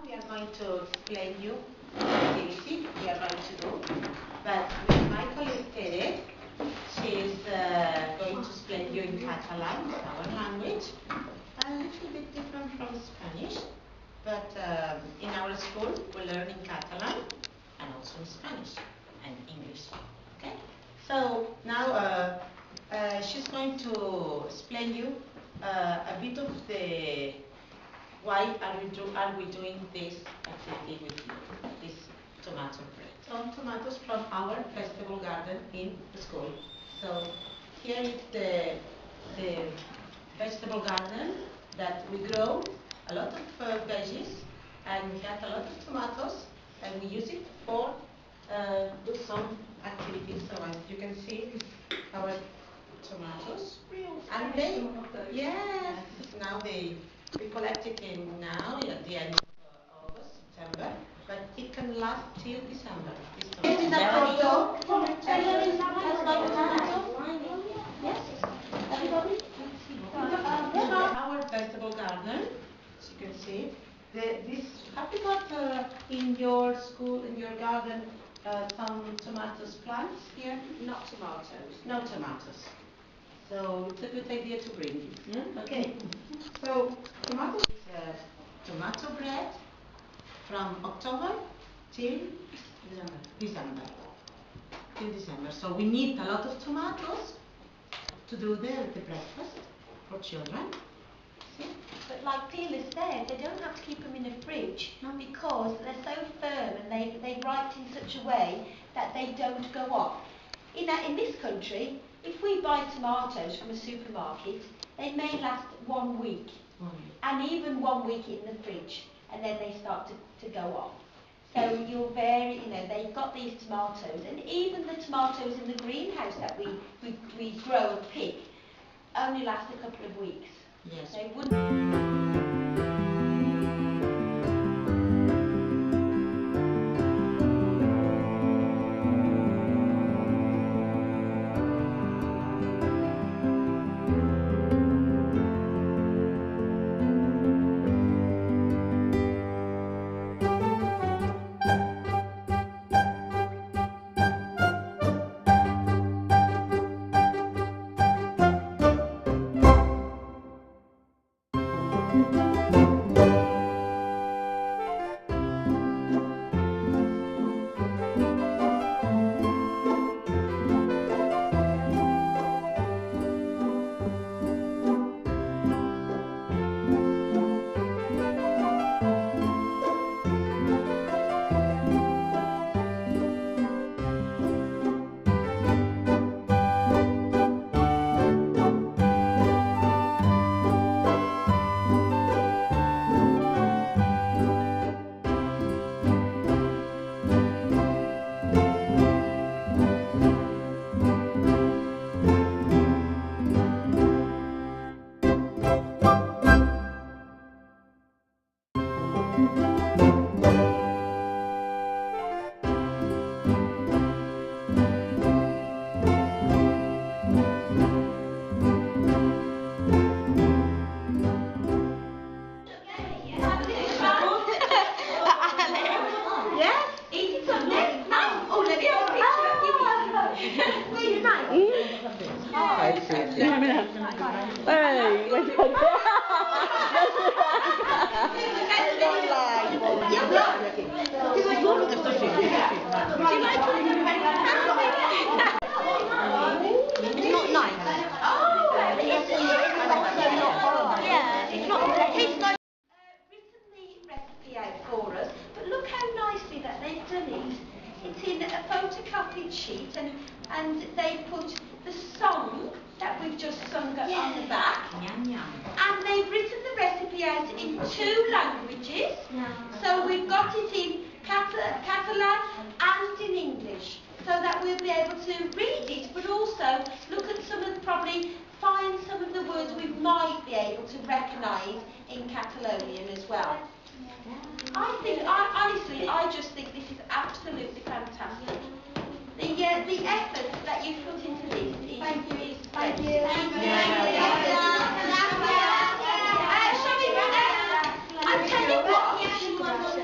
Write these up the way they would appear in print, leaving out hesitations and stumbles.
we are going to explain you the activity we are going to do. But with my colleague Tere, she is going to explain you in Catalan, our language, a little bit different from Spanish. But in our school, we learn in Catalan and also in Spanish and English. Okay? So now she's going to explain you a bit of the why are we doing this activity with you, this tomato bread. Some tomatoes from our vegetable garden in the school. So here is the vegetable garden that we grow a lot of veggies, and we have a lot of tomatoes, and we use it for do some activities. So as you can see, our tomatoes, and they, yes, now we collect it in now at the end of August, September, but it can last till December. This is a photo. Yes, everybody. Our vegetable garden, as you can see. Have you got in your school, in your garden, some tomatoes plants here? Not tomatoes. No tomatoes. So it's a good idea to bring it. Yeah? Okay. So tomato is tomato bread from October till December. Till December. So we need a lot of tomatoes to do the breakfast for children. See? But like Pila said, they don't have to keep them in a fridge because they're so firm and they ripe in such a way that they don't go off. In this country, if we buy tomatoes from a supermarket, they may last 1 week, and even 1 week in the fridge, and then they start to go off. So you're they've got these tomatoes, and even the tomatoes in the greenhouse that we grow and pick only last a couple of weeks. Yes. They wouldn't. It's not nice. Oh, yeah, it's not. It's like written the recipe out for us, but look how nicely that they've done it. It's in a photocopied sheet, and they put the song that we've just sung on the back, and they've written the recipe out in 2 languages. So we've got it in Catalan and in English, so that we'll be able to read it, but also look at probably find some of the words we might be able to recognise in Catalonian as well. Honestly, I just think this is absolutely fantastic. The effort that you've put into this is... Thank you. Thank you. Shall we... I'll tell you what...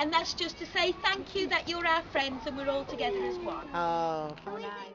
and that's just to say thank you that you're our friends and we're all together as one. Oh, how nice.